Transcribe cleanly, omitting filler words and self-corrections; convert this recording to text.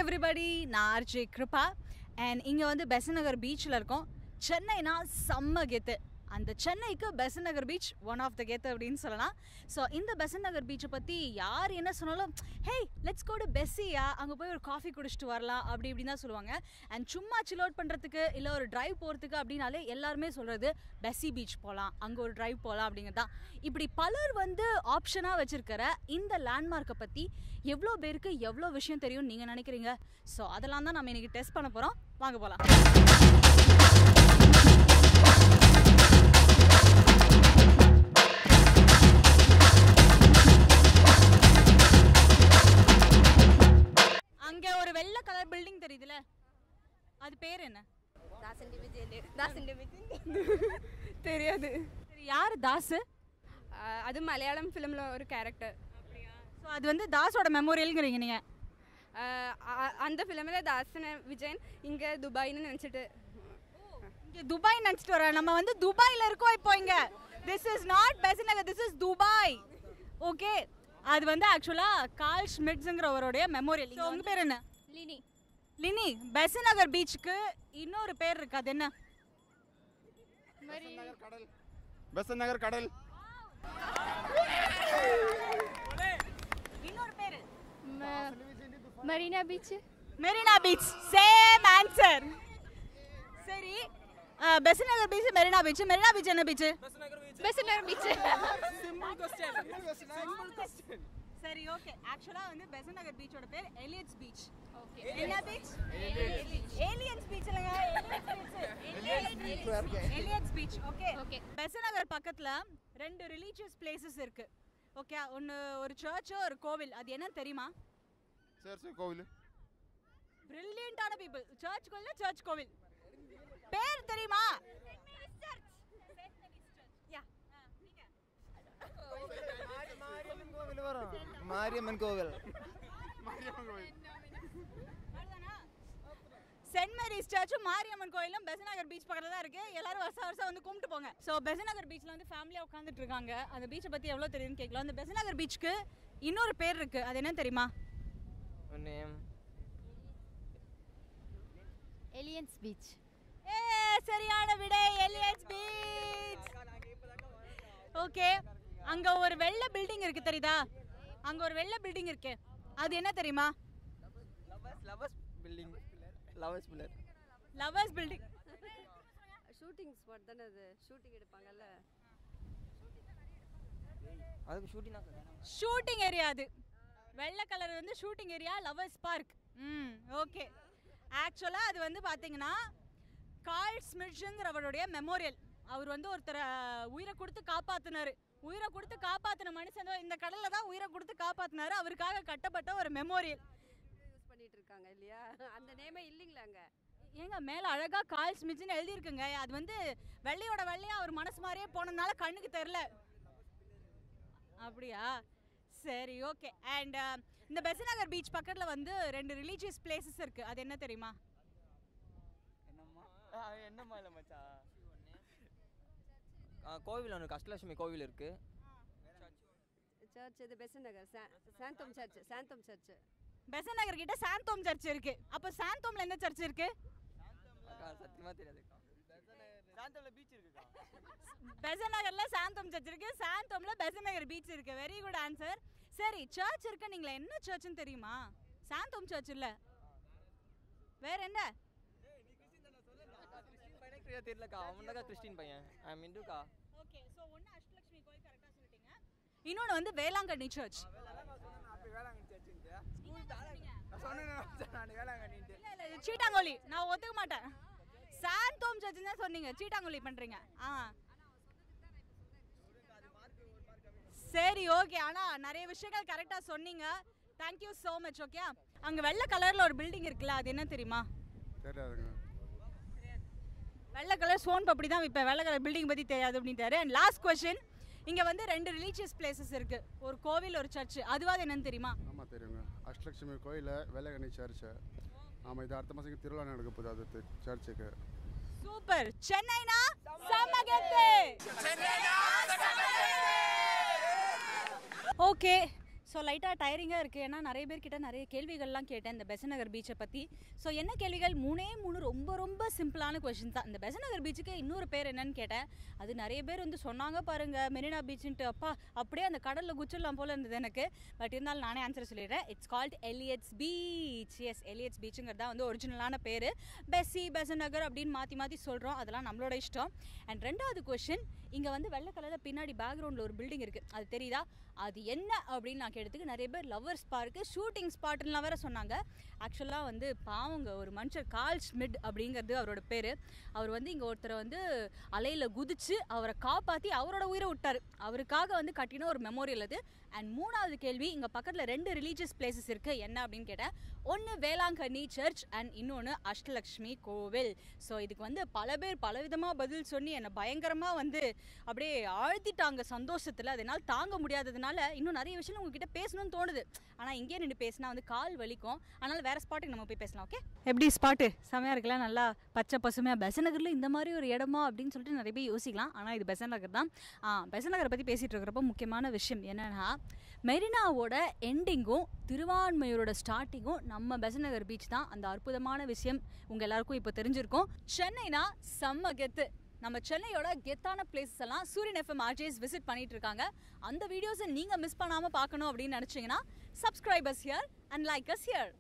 everybody, நான் RJ Kripa and இங்கே வந்து பெசன்ட் நகர் பீச்சில் இருக்கோம். சென்னைனா செம்ம கெத்து. அந்த சென்னைக்கு Besant Nagar beach one of the கெத்து அப்படின்னு சொல்லலாம். ஸோ இந்த பெசன்ட் நகர் பீச்சை பற்றி யார் என்ன சொன்னாலும் ஹே லெட்ஸ் கோ டு பெஸ்ஸியா, அங்கே போய் ஒரு காஃபி குடிச்சிட்டு வரலாம் அப்படி இப்படின்னு தான் சொல்லுவாங்க. அண்ட் சும்மா சில் அவுட் பண்ணுறதுக்கு இல்லை ஒரு ட்ரைவ் போகிறதுக்கு அப்படின்னாலே எல்லாருமே சொல்கிறது பெஸ்ஸி பீச் போகலாம், அங்கே ஒரு ட்ரைவ் போகலாம் அப்படிங்கிறது தான். இப்படி பலர் வந்து ஆப்ஷனாக வச்சுருக்கிற இந்த லேண்ட்மார்க்கை பற்றி எவ்வளோ பேருக்கு எவ்வளோ விஷயம் தெரியும்னு நீங்கள் நினைக்கிறீங்க? ஸோ அதெல்லாம் தான் நம்ம இன்றைக்கி டெஸ்ட் பண்ண போகிறோம். வாங்க போகலாம். அங்கே ஒரு வெள்ளை கலர் பில்டிங் தெரியுதுல, அது பேர் என்ன? தெரியாது. யார் தாஸ்? அது மலையாளம் ஃபிலிமில் ஒரு கேரக்டர். ஸோ அது வந்து தாஸோட மெமோரியல்ங்கிறீங்க நீங்கள்? அந்த ஃபிலிமில் தாசன விஜயன் இங்கே துபாய்னு நினச்சிட்டு இங்கே துபாய் நினச்சிட்டு வர. நம்ம வந்து துபாயில் இருக்கோம் இப்போ. இங்கே this is not Besant Nagar, this is Dubai. Okay, அது வந்து ஆக்சுவலாக கார்ல் ஷ்மிட்ஸுங்கிறவருடைய மெமோரியல். உங்கள் பேர் என்ன? லினி. லினி, பெசன்ட் நகர் பீச்சுக்கு இன்னொரு பேர் இருக்கு, அது என்ன? பெசன்ட் நகர் கடல். இன்னொரு பேர் Marina beach. Marina beach. Same answer. சரி, Besant Nagar beach, Marina beach. Marina beach என்ன பீச்? பெசன்ட் நகர் பீச். சரி, ஓகே. ஆக்சுவலா வந்து பெசன்ட் நகர் பீச்சோட பேர் எலியட்ஸ் பீச். ஓகே. என்ன பீச்? ஏலியன்ஸ் பீச் இல்லங்க, Elliot's beach. Okay. Okay. Besant Nagar பக்கத்துல ரெண்டு ரிலீஜியஸ் பிளேசஸ் இருக்கு. ஓகே, ஒன்னு ஒரு சர்ச், ஒரு கோவில். அது என்னன்னு தெரியுமா? சர்ச் கோவில். பிரில்லியண்டான பீப்பிள். சர்ச் கோவில், சர்ச் கோவில். பேர் தெரியுமா? மாரியம்மன் கோவில். சென்ட் மேரிஸ் சர்ச்சும் மாரியம்மன் கோயிலும் பெசன்ட் நகர் பீச் பக்கத்துல தான் இருக்கு. எல்லாரும் வருஷம் வந்து கும்பிட்டு போங்க. ஸோ பெசன்ட் நகர் பீச்ல வந்து ஃபேமிலியா உட்காந்துட்டு இருக்காங்க. அந்த பீச்சை பத்தி எவ்வளவு தெரியும்னு கேட்கலாம். அந்த பெசன்ட் நகர் பீச்சுக்கு இன்னொரு பேர் இருக்கு, அது என்ன தெரியுமா? Aliens beach. சரியான விடை, எலியட்ஸ் பீச். ஓகே, அங்க ஒரு வெள்ளை பில்டிங் இருக்கு, தெரியுதா? அங்க ஒரு வெள்ளை பில்டிங் இருக்கு, அது என்ன தெரியுமா? Lovers building. Lovers pillar. Lovers building. Shooting spot தானே அது, ஷூட்டிங் எடுப்பாங்கல்ல. அதுக்கு ஷூட்டிங் ஷூட்டிங் ஏரியா. அது வெள்ளை கலர் வந்து shooting area, lovers park. Okay. ஆக்சுவலாக அது வந்து பார்த்தீங்கன்னா கார்ல் ஷ்மிட்ஸுங்கிறவருடைய மெமோரியல். அவர் வந்து ஒருத்தரை உயிரை கொடுத்து காப்பாற்றினார். உயிரை கொடுத்து காப்பாற்றின மனுஷன் இந்த கடலில் தான் உயிரை கொடுத்து காப்பாற்றினாரு. அவருக்காக கட்டப்பட்ட ஒரு மெமோரியல் யூஸ் பண்ணிட்டு இருக்காங்க இல்லையா? அந்த நேமே இல்லைங்களாங்க. ஏங்க மேலே அழகாக கார்ல் ஷ்மிட்ஸ்னு எழுதியிருக்குங்க. அது வந்து வெள்ளையோட வெள்ளையாக அவர் மனசு மாதிரியே போனதுனால கண்ணுக்கு தெரில. அப்படியா? சரி, ஓகே. அண்ட் இந்த பெசன்ட் நகர் பீச் பக்கத்தில் வந்து ரெண்டு ரிலீஜியஸ் பிளேசஸ் இருக்கு, அது என்ன தெரியுமா? என்னம்மா இல்லை மச்சா, கோவில் ஒன்று அஷ்டலட்சுமி கோவில் இருக்கு. சர்ச் இது பெசன்ட் நகர் சாந்தோம் சர்ச். சாந்தோம் சர்ச் பெசன்ட் நகர் கிட்ட சாந்தோம் சர்ச் இருக்கு. அப்போ சாந்தோம்ல எந்த சர்ச் இருக்கு? சத்தியமா தெரியாது. சாந்தோம்ல பீச் இருக்குக்கா. பெசன்ட் நகர்ல சாந்தோம் சர்ச் இருக்கு, சாந்தோம்ல பெசன்ட் நகர் பீச் இருக்கு. Very good answer. சரி, சர்ச் இருக்கு, நீங்களா என்ன சர்ச்னு தெரியுமா? சாந்தோம் சர்ச் இல்ல, வேற என்ன? தெரியலக்கா, அவன்தாக்கா கிறிஸ்டின் பையன். ஐ அம் இந்துக்கா. ஓகே, சோ ஒன்னு அஷ்டலட்சுமி கோயில் கரெக்ட்டா சொல்லிட்டீங்க. இன்னொன்னு வந்து வேளாங்கண்ணி சர்ச். இல்ல சீட்டாங்கோலி, நான் ஒத்துக்க மாட்டேன். சாந்தோம் சர்ச் தான் சொன்னீங்க, சீட்டாங்கோலி பண்றீங்க. சரி, ஓகே. ஆனா நிறைய விஷயங்கள் கரெக்டா சொன்னீங்க. Thank you so much. Okay, அங்க வெள்ளை கலர்ல ஒரு பில்டிங் இருக்குல்ல, அது என்ன தெரியுமா? தெரியாதுங்க. வெள்ளை கலர் சோன் பப்படி தான் இப்போ வெள்ளை கலர் பில்டிங் பற்றி தெரியாது அப்படின்ட்டாரு. அண்ட் லாஸ்ட் கொஸ்டின், இங்கே வந்து ரெண்டு ரிலீஜியஸ் பிளேசஸ் இருக்குது, ஒரு கோவில், ஒரு சர்ச். அதுவாது என்னன்னு தெரியுமா? ஆமாம் தெரியுங்க. அஷ்டலட்சுமி கோயில், வேளாங்கண்ணி சர்ச்சு. ஆமாம், இது அடுத்த மாதத்துக்கு திருவிழா நடக்க போகுது அது சர்ச்சுக்கு. சூப்பர். சென்னைனா சமகத்து. ஓகே, ஸோ லைட்டாக டயரிங்காக இருக்குது. ஏன்னா நிறைய பேர்கிட்ட நிறைய கேள்விகள்லாம் கேட்டேன் இந்த பெசன்ட் நகர் பீச்சை பற்றி. ஸோ என்ன கேள்விகள்? 3 ரொம்ப ரொம்ப சிம்பிளான கொஷின் தான். இந்த பெசன்ட் நகர் பீச்சுக்கு இன்னொரு பேர் என்னன்னு கேட்டேன். அது நிறைய பேர் வந்து சொன்னாங்க பாருங்கள், மெரினா பீச்சுன்ட்டு. அப்பா அப்படியே அந்த கடலில் குச்சிடலாம் போல் இருந்தது எனக்கு. பட் இருந்தாலும் நானே ஆன்சர் சொல்லிடுறேன். It's called Elliot's beach. Yes, Elliot's பீச்சுங்கிறது தான் வந்து ஒரிஜினலான பேர். பெசன்ட் நகர் அப்படின்னு மாற்றி சொல்கிறோம், அதெல்லாம் நம்மளோட இஷ்டம். அண்ட் 2வது கொஷின், இங்கே வந்து வெள்ளை கலரில் பின்னாடி பேக்ரவுண்டில் ஒரு பில்டிங் இருக்குது, அது தெரியுதா? அது என்ன அப்படின்னு நான் கேட்டதுக்கு நிறைய பேர் லவ்வர்ஸ் பார்க்கு, ஷூட்டிங் ஸ்பாட்லாம் வேறு சொன்னாங்க. ஆக்சுவலாக வந்து பாவங்க ஒரு மனுஷர், கால் ஷ்மிட் அப்படிங்கிறது அவரோட பேர். அவர் வந்து இங்கே ஒருத்தரை வந்து அலையில் குதிச்சு அவரை காப்பாற்றி அவரோட உயிரை விட்டார். அவருக்காக வந்து கட்டின ஒரு மெமோரியல் அது. அண்ட் 3வது கேள்வி, இங்கே பக்கத்தில் 2 ரிலீஜியஸ் பிளேசஸ் இருக்குது, என்ன அப்படின்னு கேட்டேன். ஒன்று வேளாங்கண்ணி சர்ச் அண்ட் இன்னொன்று அஷ்டலக்ஷ்மி கோவில். ஸோ இதுக்கு வந்து பல பேர் பலவிதமாக பதில் சொல்லி என்னை பயங்கரமாக வந்து அப்படியே ஆழ்த்திட்டாங்க சந்தோஷத்தில். அதனால் தாங்க முடியாததுனால இன்னும் நிறைய விஷயம் உங்ககிட்ட பேசணும்னு தோணுது. ஆனால் இங்கே நின்று பேசினா வந்து கால் வலிக்கும். அதனால் வேறு ஸ்பாட்டுக்கு நம்ம போய் பேசலாம். ஓகே, எப்படி ஸ்பாட்டு செமையாக இருக்குல்ல, நல்லா பச்சை பசுமையாக. பெசன்ட் நகரில் இந்த மாதிரி ஒரு இடமா அப்படின்னு சொல்லிட்டு நிறைய பேர் யோசிக்கலாம். ஆனால் இது பெசன்ட் நகர் தான். பெசன்ட் நகரை பற்றி பேசிகிட்டு இருக்கிறப்ப முக்கியமான விஷயம் என்னென்னா, மெரினாவோட எண்டிங்கும் திருவான்மையூரோட ஸ்டார்டிங்கும் நம்ம பெசன்ட் நகர் பீச் தான். அந்த அற்புதமான விஷயம் உங்கள் எல்லாருக்கும் இப்போ தெரிஞ்சிருக்கும். சென்னைனா செம்ம கெத்து. நம்ம சென்னையோட கெத்தான பிளேசஸ் எல்லாம் சூரியன் FM RJs விசிட் பண்ணிட்டு இருக்காங்க. அந்த வீடியோஸை நீங்கள் மிஸ் பண்ணாமல் பார்க்கணும் அப்படின்னு நினச்சிங்கன்னா subscribers here and like us here.